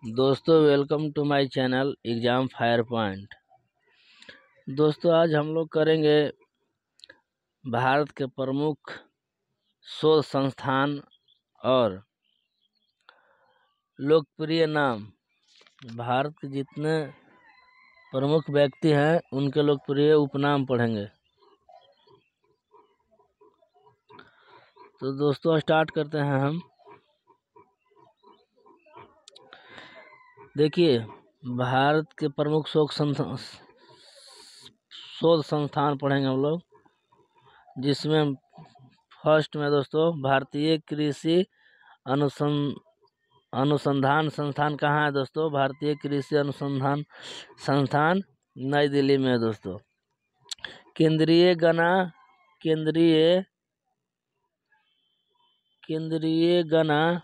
दोस्तों welcome to my channel exam fire point. दोस्तों आज हम लोग करेंगे भारत के प्रमुख शोध संस्थान और लोकप्रिय नाम। भारत के जितने प्रमुख व्यक्ति हैं उनके लोकप्रिय उपनाम पढ़ेंगे। तो दोस्तों स्टार्ट करते हैं हम। देखिए भारत के प्रमुख शोध संस्थान पढ़ेंगे हम लोग, जिसमें फर्स्ट में दोस्तों भारतीय कृषि अनुसंधान संस्थान कहाँ है दोस्तों? भारतीय कृषि अनुसंधान संस्थान नई दिल्ली में है दोस्तों। केंद्रीय गन्ना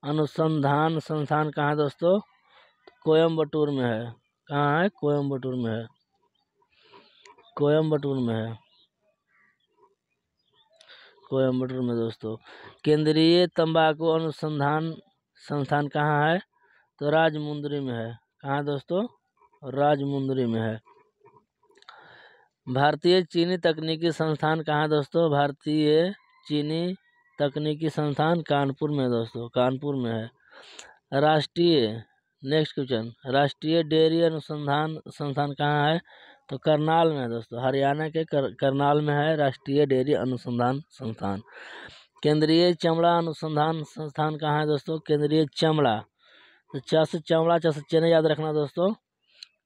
अनुसंधान संस्थान कहाँ है दोस्तों? कोयम्बटूर में है। कहाँ है? कोयम्बटूर में है। कोयम्बटूर में दोस्तों। केंद्रीय तंबाकू अनुसंधान संस्थान कहाँ है? तो राजमुंदरी में है। कहाँ दोस्तों? राजमुंदरी में है। भारतीय चीनी तकनीकी संस्थान कहाँ दोस्तों? भारतीय चीनी तकनीकी संस्थान कानपुर में दोस्तों, कानपुर में है। नेक्स्ट क्वेश्चन, राष्ट्रीय डेयरी अनुसंधान संस्थान कहाँ है? तो करनाल में है दोस्तों, हरियाणा के करनाल में है राष्ट्रीय डेयरी अनुसंधान संस्थान। केंद्रीय चमड़ा अनुसंधान संस्थान कहाँ है दोस्तों? केंद्रीय चमड़ा, तो चमड़ा चेन्नई याद रखना दोस्तों।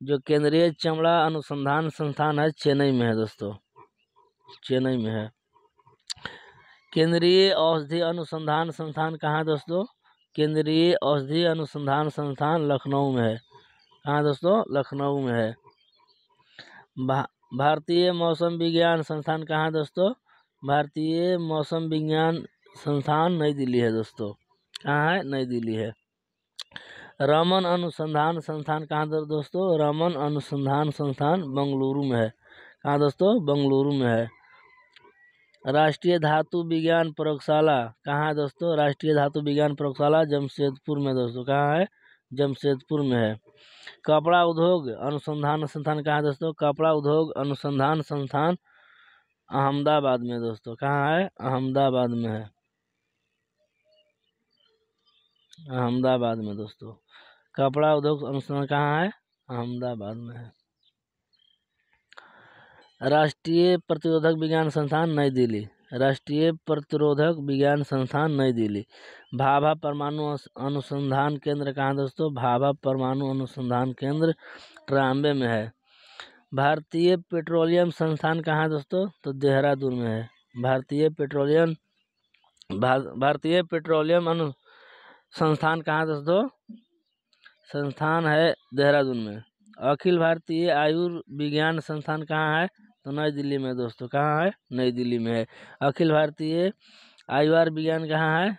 जो केंद्रीय चमड़ा अनुसंधान संस्थान है चेन्नई में है दोस्तों, चेन्नई में है। केंद्रीय औषधि अनुसंधान संस्थान कहाँ है दोस्तों? केंद्रीय औषधि अनुसंधान संस्थान लखनऊ में है। कहाँ दोस्तों? लखनऊ में है। भारतीय मौसम विज्ञान संस्थान कहाँ है दोस्तों? भारतीय मौसम विज्ञान संस्थान नई दिल्ली है दोस्तों। कहाँ है? नई दिल्ली है। रमन अनुसंधान संस्थान कहाँ दोस्तों? रमन अनुसंधान संस्थान बेंगलुरु में है। कहाँ दोस्तों? बेंगलुरु में है। राष्ट्रीय धातु विज्ञान प्रयोगशाला कहाँ है दोस्तों? राष्ट्रीय धातु विज्ञान प्रयोगशाला जमशेदपुर में दोस्तों। कहाँ है? जमशेदपुर में है। कपड़ा उद्योग अनुसंधान संस्थान कहाँ है दोस्तों? कपड़ा उद्योग अनुसंधान संस्थान अहमदाबाद में दोस्तों। कहाँ है? अहमदाबाद में है। अहमदाबाद में दोस्तों कपड़ा उद्योग अनुसंधान कहाँ है? अहमदाबाद में है। राष्ट्रीय प्रतिरोधक विज्ञान संस्थान नई दिल्ली, राष्ट्रीय प्रतिरोधक विज्ञान संस्थान नई दिल्ली। भाभा परमाणु अनुसंधान केंद्र कहाँ दोस्तों? भाभा परमाणु अनुसंधान केंद्र ट्राम्बे में है। भारतीय पेट्रोलियम संस्थान कहाँ दोस्तों? तो देहरादून में है। भारतीय पेट्रोलियम संस्थान कहाँ दोस्तों? संस्थान है देहरादून में। अखिल भारतीय आयुर्विज्ञान संस्थान कहाँ है? तो नई दिल्ली में दोस्तों। कहाँ है? नई दिल्ली में है। अखिल भारतीय आयुर्विज्ञान कहाँ है?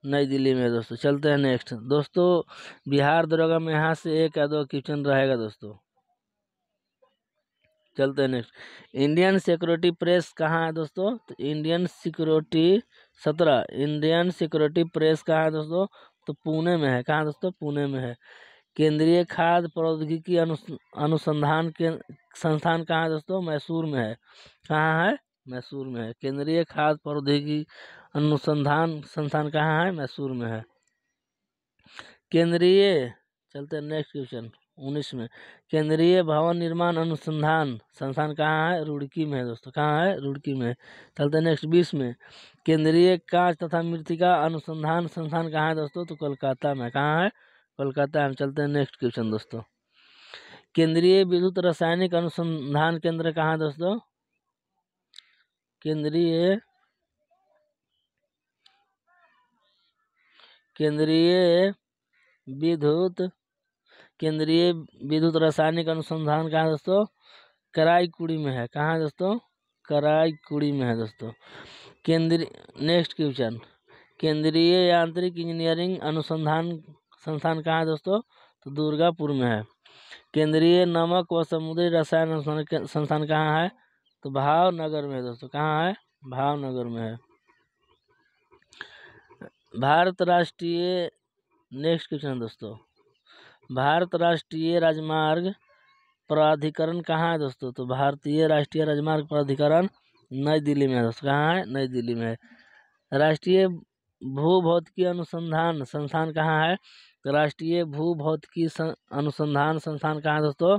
नई दिल्ली में है दोस्तों। चलते हैं नेक्स्ट दोस्तों, बिहार दरोगा में यहाँ से एक या दो क्वेश्चन रहेगा दोस्तों। चलते हैं नेक्स्ट, इंडियन सिक्योरिटी प्रेस कहाँ है दोस्तों? तो इंडियन सिक्योरिटी प्रेस कहाँ है दोस्तों? तो पुणे में है। कहाँ दोस्तों? पुणे में है। केंद्रीय खाद्य प्रौद्योगिकी अनुसंधान के संस्थान कहाँ है दोस्तों? मैसूर में है। कहाँ है? मैसूर में है। केंद्रीय खाद्य प्रौद्योगिकी अनुसंधान संस्थान कहाँ है? मैसूर में है। चलते हैं नेक्स्ट क्वेश्चन 19 में, केंद्रीय भवन निर्माण अनुसंधान संस्थान कहाँ है? रुड़की में है दोस्तों। कहाँ है? रुड़की में है। चलते हैं नेक्स्ट 20 में, केंद्रीय कांच तथा मृत्तिका अनुसंधान संस्थान कहाँ है दोस्तों? तो कोलकाता में। कहाँ है? कोलकाता में। चलते हैं नेक्स्ट क्वेश्चन दोस्तों, केंद्रीय विद्युत रासायनिक अनुसंधान केंद्र कहाँ है दोस्तों? केंद्रीय विद्युत रासायनिक अनुसंधान कहाँ है दोस्तों? कराईकुड़ी में है। कहाँ है दोस्तों? कराईकुड़ी में है दोस्तों। नेक्स्ट क्वेश्चन, केंद्रीय यांत्रिक इंजीनियरिंग अनुसंधान संस्थान कहाँ है दोस्तों? तो दुर्गापुर में है। केंद्रीय नमक व समुद्री रसायन अनुसंधान संस्थान कहाँ है? तो भावनगर में है दोस्तों। कहाँ है? भावनगर में है। भारत राष्ट्रीय, नेक्स्ट क्वेश्चन दोस्तों, भारत राष्ट्रीय राजमार्ग प्राधिकरण कहाँ है दोस्तों? तो भारतीय राष्ट्रीय राजमार्ग प्राधिकरण नई दिल्ली में है दोस्तों। कहाँ है? नई दिल्ली में है। राष्ट्रीय भूभौतिकी अनुसंधान संस्थान कहाँ है? राष्ट्रीय भूभौतिकी अनुसंधान संस्थान कहाँ है दोस्तों?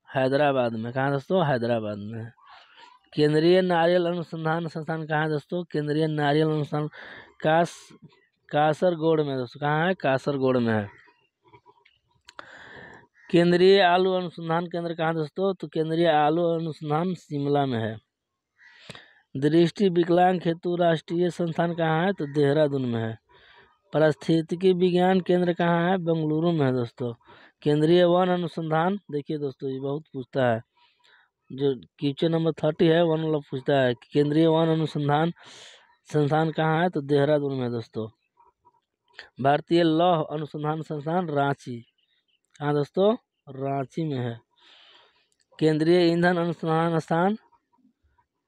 हैदराबाद में। कहाँ दोस्तों? हैदराबाद में। केंद्रीय नारियल अनुसंधान संस्थान कहाँ है दोस्तों? केंद्रीय नारियल अनुसंधान कासरगोड में दोस्तों। कहाँ है? कासरगोड में है। केंद्रीय आलू अनुसंधान केंद्र कहाँ दोस्तों? तो केंद्रीय आलू अनुसंधान शिमला में है। दृष्टि विकलांग हेतु राष्ट्रीय संस्थान कहाँ है? तो देहरादून में है। पारिस्थितिकी विज्ञान केंद्र कहाँ है? बेंगलुरु में है दोस्तों। केंद्रीय वन अनुसंधान, देखिए दोस्तों ये बहुत पूछता है, जो क्वेश्चन नंबर 30 है वन वाला पूछता है। केंद्रीय वन अनुसंधान संस्थान कहाँ है? तो देहरादून में है दोस्तों। भारतीय लौह अनुसंधान संस्थान रांची, कहाँ दोस्तों? रांची में है। केंद्रीय ईंधन अनुसंधान संस्थान,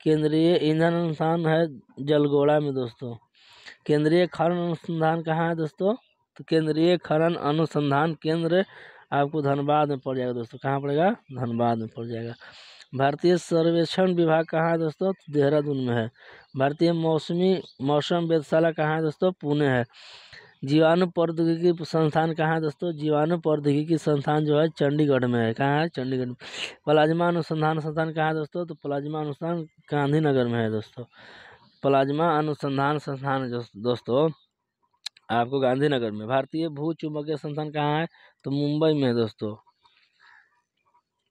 केंद्रीय ईंधन अनुसंधान है जलगोड़ा में दोस्तों। केंद्रीय खनन अनुसंधान कहाँ है दोस्तों? तो केंद्रीय खनन अनुसंधान केंद्र आपको धनबाद में पड़ जाएगा दोस्तों। कहाँ पड़ेगा? धनबाद में पड़ जाएगा। भारतीय सर्वेक्षण विभाग कहाँ है दोस्तों? तो देहरादून में है। भारतीय मौसम वेधशाला कहाँ है दोस्तों? पुणे है। जीवाणु प्रौद्योगिकी संस्थान कहाँ है दोस्तों? जीवाणु प्रौद्योगिकी संस्थान जो है चंडीगढ़ में है। कहाँ है? चंडीगढ़ में। प्लाज्मा अनुसंधान संस्थान कहाँ है दोस्तों? तो प्लाज्मा अनुसंधान गांधीनगर में है दोस्तों। प्लाज्मा अनुसंधान संस्थान दोस्तों आपको गांधीनगर में। भारतीय भू चुंबकीय संस्थान कहाँ है? तो मुंबई में है दोस्तों।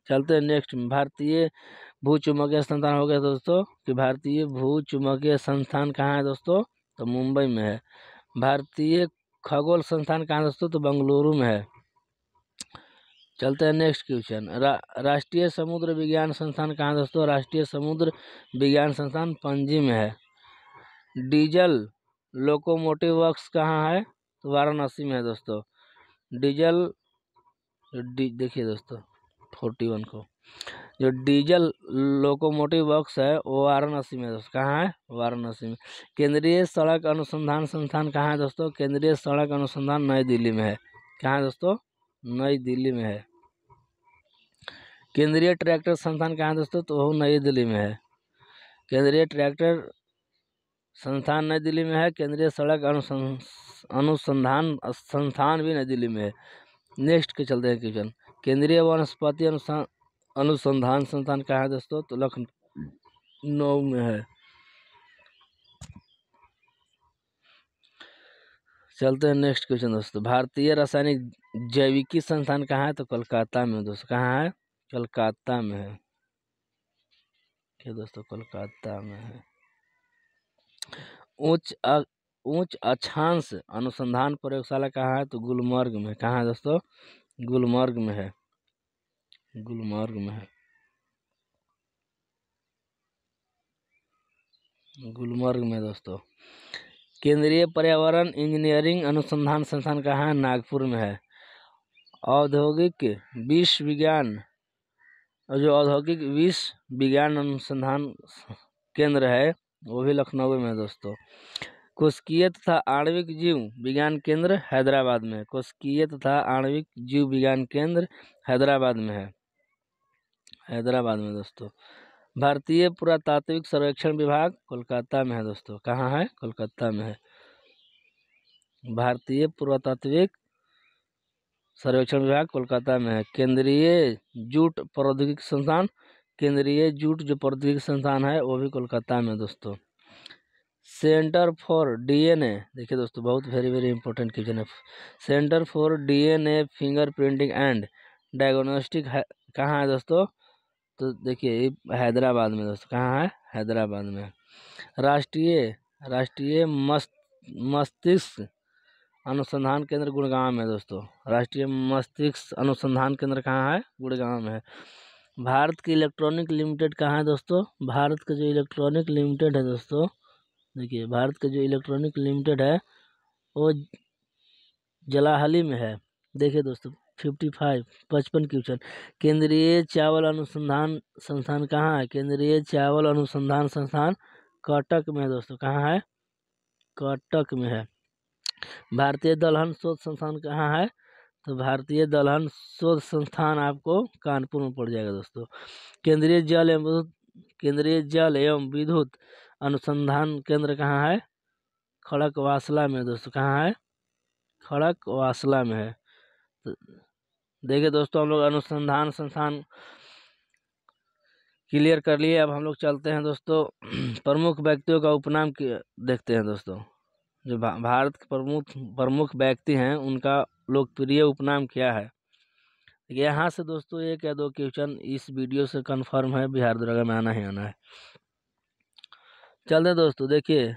चलते हैं नेक्स्ट में। भारतीय भू चुंबकीय संस्थान हो गया दोस्तों कि भारतीय भू चुंबकीय संस्थान कहाँ है दोस्तों? तो मुंबई में है। भारतीय खगोल संस्थान कहाँ है दोस्तों? तो बेंगलुरु में है। चलते हैं नेक्स्ट क्वेश्चन। राष्ट्रीय समुद्र विज्ञान संस्थान कहाँ है दोस्तों? राष्ट्रीय समुद्र विज्ञान संस्थान पणजी में है। डीजल लोकोमोटिव वर्क्स कहाँ है? तो वाराणसी में है दोस्तों। देखिए दोस्तों 41 को, जो डीजल लोकोमोटिव वर्क्स है वो वाराणसी में है दोस्तों। कहाँ है? वाराणसी में। केंद्रीय सड़क अनुसंधान संस्थान कहाँ है दोस्तों? केंद्रीय सड़क अनुसंधान नई दिल्ली में है। कहाँ है दोस्तों? नई दिल्ली में है। केंद्रीय ट्रैक्टर संस्थान कहाँ है दोस्तों? तो वो नई दिल्ली में है। केंद्रीय ट्रैक्टर संस्थान नई दिल्ली में है। केंद्रीय सड़क अनुसंधान संस्थान भी नई दिल्ली में है। नेक्स्ट के चलते हैं क्वेश्चन। केंद्रीय वनस्पति अनुसंधान संस्थान कहाँ है दोस्तों? तो लखनऊ में है। चलते हैं नेक्स्ट क्वेश्चन दोस्तों। भारतीय रासायनिक जैविकी संस्थान कहाँ है? तो कोलकाता में दोस्तों। कहाँ है? कोलकाता में है। क्या दोस्तों? कोलकाता में है। उच्च अक्षांश अनुसंधान प्रयोगशाला कहाँ है? तो गुलमर्ग में। कहाँ है दोस्तों? गुलमर्ग में है। गुलमर्ग में है। गुलमर्ग में दोस्तों। केंद्रीय पर्यावरण इंजीनियरिंग अनुसंधान संस्थान कहाँ है? नागपुर में है। औद्योगिक विष विज्ञान और जो औद्योगिक विष विज्ञान अनुसंधान केंद्र है वो भी लखनऊ में है दोस्तों। कोशिकीय तथा आणविक जीव विज्ञान केंद्र हैदराबाद में है। कोशिकीय तथा आणविक जीव विज्ञान केंद्र हैदराबाद में है। हैदराबाद में दोस्तों। भारतीय पुरातात्विक सर्वेक्षण विभाग कोलकाता में है दोस्तों। कहाँ है? कोलकाता में है। भारतीय पुरातात्विक सर्वेक्षण विभाग कोलकाता में है। केंद्रीय जूट प्रौद्योगिकी संस्थान, केंद्रीय जूट जो प्रौद्योगिकी संस्थान है वो भी कोलकाता में दोस्तों। सेंटर फॉर डीएनए, देखिए दोस्तों बहुत वेरी वेरी इंपॉर्टेंट क्वेश्चन है। Centre for DNA finger printing and diagnostic कहाँ है दोस्तों? तो देखिए हैदराबाद में दोस्तों। कहाँ है? हैदराबाद में। राष्ट्रीय मस्तिष्क अनुसंधान केंद्र गुड़गांव में दोस्तों। राष्ट्रीय मस्तिष्क अनुसंधान केंद्र कहाँ है? गुड़गांव में है। भारत की इलेक्ट्रॉनिक लिमिटेड कहाँ है दोस्तों? भारत का जो इलेक्ट्रॉनिक लिमिटेड है दोस्तों, देखिए भारत का जो इलेक्ट्रॉनिक लिमिटेड है वो जलाहली में है। देखिए दोस्तों 55 क्वेश्चन। केंद्रीय चावल अनुसंधान संस्थान कहाँ है? केंद्रीय चावल अनुसंधान संस्थान कटक में है दोस्तों। कहाँ है? कटक में है। भारतीय दलहन शोध संस्थान कहाँ है? तो भारतीय दलहन शोध संस्थान आपको कानपुर में पड़ जाएगा दोस्तों। केंद्रीय जल एवं विद्युत अनुसंधान केंद्र कहाँ है? खड़कवासला में दोस्तों। कहाँ है? खड़कवासला में है। तो देखिए दोस्तों, हम लोग अनुसंधान संस्थान क्लियर कर लिए। अब हम लोग चलते हैं दोस्तों प्रमुख व्यक्तियों का उपनाम देखते हैं दोस्तों। जो भारत के प्रमुख व्यक्ति हैं उनका लोकप्रिय उपनाम क्या है? यहाँ से दोस्तों 1 या 2 क्वेश्चन इस वीडियो से कंफर्म है, बिहार दरोगा में आना ही आना है। चलते हैं दोस्तों, देखिए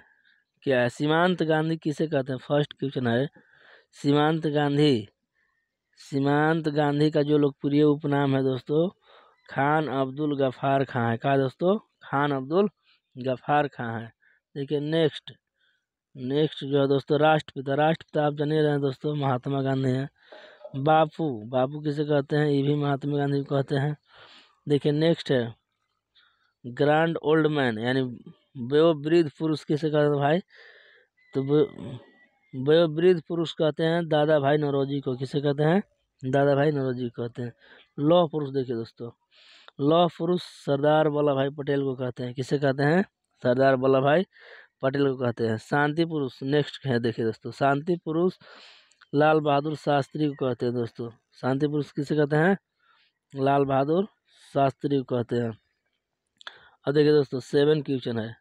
क्या है। सीमांत गांधी किसे कहते हैं? फर्स्ट क्वेश्चन है सीमांत गांधी का जो लोकप्रिय उपनाम है दोस्तों, खान अब्दुल गफ्फार खां है। कहा दोस्तों? खान अब्दुल गफ्फार खां है। देखिए नेक्स्ट जो है दोस्तों, राष्ट्रपिता आप जान रहे हैं दोस्तों, महात्मा गांधी हैं। बापू किसे कहते हैं? ये भी महात्मा गांधी को कहते हैं। देखिए नेक्स्ट है ग्रैंड ओल्ड मैन, यानी वयोवृद्ध पुरुष किसे कहते हैं भाई? तो वयोवृद्ध पुरुष कहते हैं दादा भाई नौरोजी को। किसे कहते हैं? दादा भाई नौरोजी को कहते हैं। लौह पुरुष देखिए दोस्तों, लौह पुरुष सरदार वल्लभ भाई पटेल को कहते हैं। किसे कहते हैं? सरदार वल्लभ भाई पटेल को कहते हैं। शांति पुरुष नेक्स्ट है, देखिए दोस्तों, शांति पुरुष लाल बहादुर शास्त्री को कहते हैं दोस्तों। शांति पुरुष किसे कहते हैं? लाल बहादुर शास्त्री को कहते हैं। अब देखिए दोस्तों 7 क्वेश्चन है।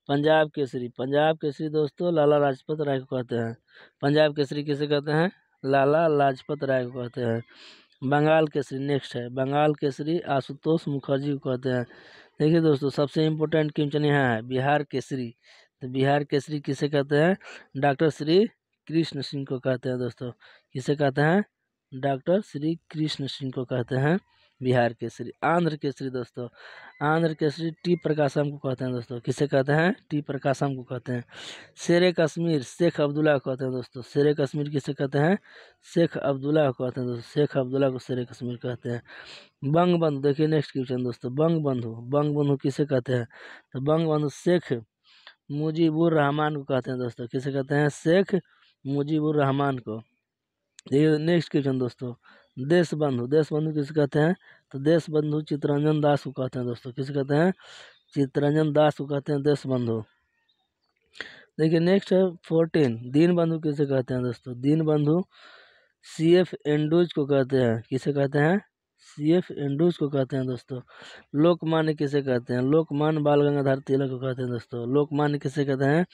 पंजाब केसरी दोस्तों लाला लाजपत राय को कहते हैं। पंजाब केसरी किसे कहते हैं? लाला लाजपत राय को कहते हैं। बंगाल केसरी नेक्स्ट है, बंगाल केसरी आशुतोष मुखर्जी को कहते हैं। देखिए दोस्तों, सबसे इम्पोर्टेंट क्वेश्चन यहाँ है बिहार केसरी। तो बिहार केसरी किसे कहते हैं? डॉक्टर श्री कृष्ण सिंह को कहते हैं दोस्तों। किसे कहते हैं? डॉक्टर श्री कृष्ण सिंह को कहते हैं बिहार केसरी। आंध्र केसरी दोस्तों, आंध्र केसरी टी प्रकाशम को कहते हैं दोस्तों। किसे कहते हैं? टी प्रकाशम को कहते हैं। शेरे कश्मीर शेख अब्दुल्ला को कहते हैं दोस्तों। शेरे कश्मीर किसे कहते हैं? शेख अब्दुल्ला को कहते हैं दोस्तों। शेख अब्दुल्ला को शेरे कश्मीर कहते हैं। बंगबंधु देखिए नेक्स्ट क्वेश्चन दोस्तों, बंगबंधु किसे कहते हैं? तो बंगबंधु शेख मुजीबुर रहमान को कहते हैं दोस्तों। किसे कहते हैं? शेख मुजीबुर रहमान को। देखिए नेक्स्ट क्वेश्चन दोस्तों, देशबंधु किसे कहते हैं? तो देशबंधु चित्तरंजन दास को कहते हैं दोस्तों। किसे कहते हैं? चित्तरंजन दास को कहते हैं देशबंधु। देखिए नेक्स्ट है 14 दीनबंधु किसे कहते हैं दोस्तों? दीनबंधु CF एंड्रूज को कहते हैं। किसे कहते हैं? CF एंड्रूज को कहते हैं दोस्तों। लोकमान्य किसे कहते हैं? लोकमान्य बाल गंगाधर तिलक को कहते हैं दोस्तों। लोकमान्य किसे कहते हैं?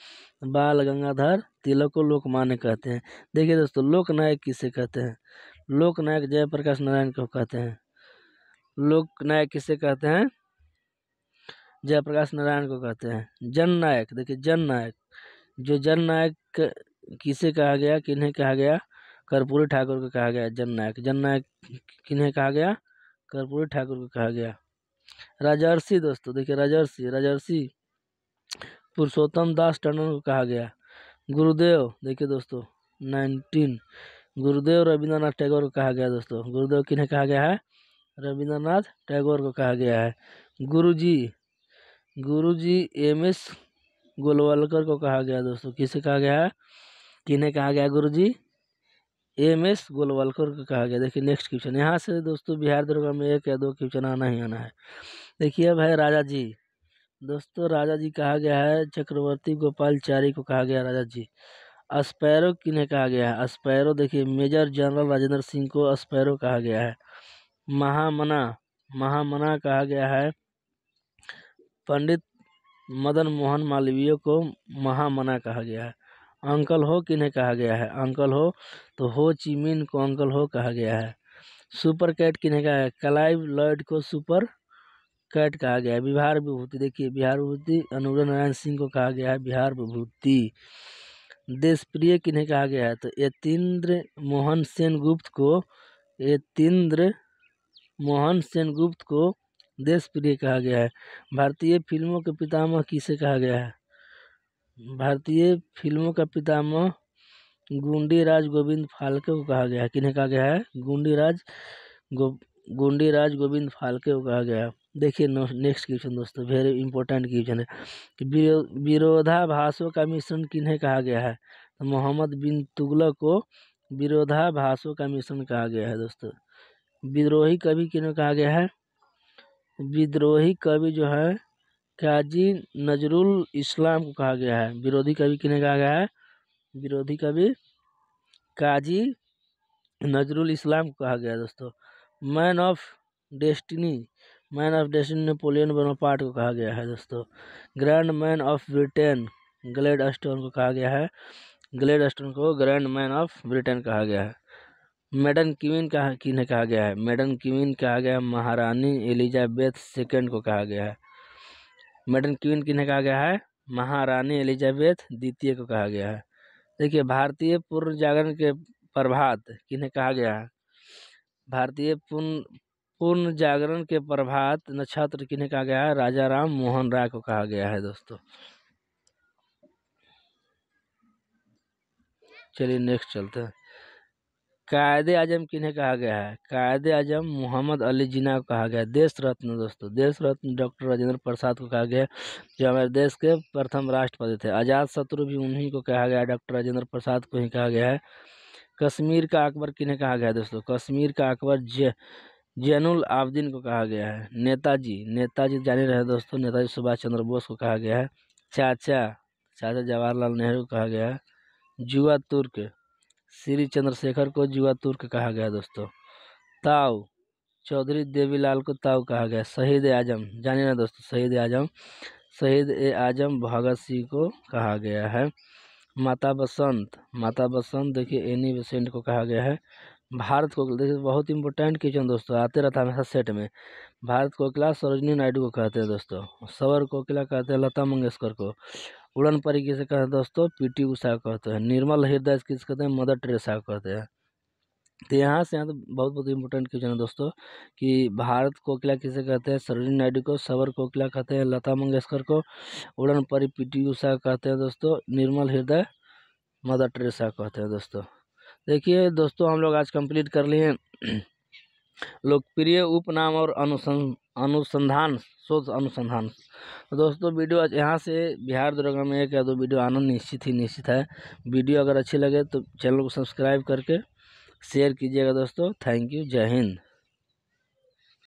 बाल गंगाधर तिलक को लोकमान्य कहते हैं। देखिए दोस्तों, लोकनायक किसे कहते हैं? लोकनायक जयप्रकाश नारायण को कहते हैं। लोकनायक किसे कहते हैं? जयप्रकाश नारायण को कहते हैं। जननायक देखिए, जननायक किसे कहा गया? किन्हें कहा गया? कर्पूरी ठाकुर को कहा गया जननायक किन्हें कहा गया? कर्पूरी ठाकुर को कहा गया। राजर्षि दोस्तों, देखिए राजर्षि पुरुषोत्तम दास टंडन को कहा गया। गुरुदेव देखिए दोस्तों 19 गुरुदेव रविंद्रनाथ टैगोर को कहा गया दोस्तों। गुरुदेव किन्हें कहा गया है? रविंद्रनाथ टैगोर को कहा गया है। गुरुजी MS गोलवलकर को कहा गया दोस्तों। किसे कहा गया है? किन्हें कहा गया? गुरुजी MS गोलवलकर को कहा गया। देखिए नेक्स्ट क्वेश्चन, यहाँ से दोस्तों बिहार दरोगा में 1 या 2 क्वेश्चन आना ही आना है। देखिए अब है राजा जी दोस्तों, राजा जी कहा गया है चक्रवर्ती गोपालचारी को कहा गया राजा जी। स्पैरो किन्हें कहा गया है? स्पैरो देखिए मेजर जनरल राजेंद्र सिंह को स्पैरो कहा गया है। महामना कहा गया है पंडित मदन मोहन मालवीय को महामना कहा गया है। अंकल हो किन्हें कहा गया है? अंकल हो तो हो ची मिन को अंकल हो कहा गया है। सुपर कैट किन्हें कहा है? क्लाइव लॉयड को सुपर कैट कहा गया है। बिहार विभूति देखिए, बिहार विभूति अनुग्रह नारायण सिंह को कहा गया है बिहार विभूति। देशप्रिय किन्हें कहा गया है? तो यतीन्द्र मोहन सेन गुप्त को देशप्रिय कहा गया है। भारतीय फिल्मों के पितामह किसे कहा गया है? भारतीय फिल्मों का पितामह गुंडीराज गोविंद फाल्के को कहा गया है। किन्हें कहा गया है? गुंडीराज गोविंद फाल्के को कहा गया है। देखिए नेक्स्ट क्वेश्चन दोस्तों, वेरी इंपॉर्टेंट क्वेश्चन है कि विरोधाभासों का मिश्रण किन्हें कहा गया है? तो मोहम्मद बिन तुगलक को विरोधाभासों का मिश्रण कहा गया है दोस्तों। विद्रोही कवि किन्हें कहा गया है? विद्रोही कवि जो है काजी नजरुल इस्लाम को कहा गया है। विरोधी कवि किन्हें कहा गया है? विरोधी कवि काजी नजरुल इस्लाम को कहा गया है दोस्तों। Man of destiny Napoleon Bonaparte को कहा गया है दोस्तों। Grand man of Britain Gladstone को कहा गया है। ग्लैडस्टोन को ग्रैंड मैन ऑफ ब्रिटेन कहा गया है। मेडन क्वीन किन्हें कहा गया है? मेडन क्वीन कहा गया है महारानी एलिजाबेथ सेकंड को कहा गया है। मेडन क्वीन किन्हें कहा गया है? महारानी एलिजाबेथ द्वितीय को कहा गया है। देखिए, भारतीय पूर्ण जागरण के प्रभात किन्हें कहा गया है? भारतीय पूर्ण जागरण के प्रभात नक्षत्र किन्हें कहा गया है? राजा राम मोहन राय को कहा गया है दोस्तों। चलिए नेक्स्ट चलते हैं। कायदे आजम किन्हें कहा गया है? कायदे आजम मोहम्मद अली जिन्ना को कहा गया है। देश रत्न दोस्तों, देश रत्न डॉक्टर राजेंद्र प्रसाद को कहा गया है, जो हमारे देश के प्रथम राष्ट्रपति थे। आजाद शत्रु भी उन्हीं को कहा गया है, डॉक्टर राजेंद्र प्रसाद को ही कहा गया है। कश्मीर का अकबर किन्हें कहा गया है दोस्तों? कश्मीर का अकबर जैनुल आबदीन को कहा गया है। नेताजी जाने रहे दोस्तों, नेताजी सुभाष चंद्र बोस को कहा गया है। चाचा जवाहरलाल नेहरू को कहा गया है। जुआ तुर्क श्री चंद्रशेखर को जुआ तुर्क कहा गया दोस्तों। ताऊ चौधरी देवीलाल को ताऊ कहा गया। शहीद आजम जानिए ना दोस्तों, शहीद ए आजम भगत सिंह को कहा गया है। माता बसंत देखिए एनी बेसेंट को कहा गया है। भारत कोकिला देखिए बहुत इंपॉर्टेंट क्वेश्चन दोस्तों, आते रहता है हमेशा सेट में। भारत कोकिला सरोजिनी नायडू को कहते हैं दोस्तों। सवर कोकिला कहते हैं लता मंगेशकर को। उड़न परी किसे कहते हैं दोस्तों? पीटी उषा को कहते हैं। निर्मल हृदय किसे कहते हैं? मदर टेरेसा को कहते हैं। तो यहाँ से यहाँ तो बहुत इंपॉर्टेंट क्वेश्चन है दोस्तों कि भारत कोकिला किसे कहते हैं? सरोजिनी नायडू को। सवर कोकिला कहते हैं लता मंगेशकर को। उड़न परी पीटी उषा कहते हैं दोस्तों। निर्मल हृदय मदर टेरेसा कहते हैं दोस्तों। देखिए दोस्तों, हम लोग आज कंप्लीट कर लिए लोकप्रिय उपनाम और अनुसंधान शोध अनुसंधान। तो दोस्तों वीडियो यहाँ से बिहार दरोगा में एक या दो वीडियो आना निश्चित है। वीडियो अगर अच्छी लगे तो चैनल को सब्सक्राइब करके शेयर कीजिएगा दोस्तों। थैंक यू, जय हिंद।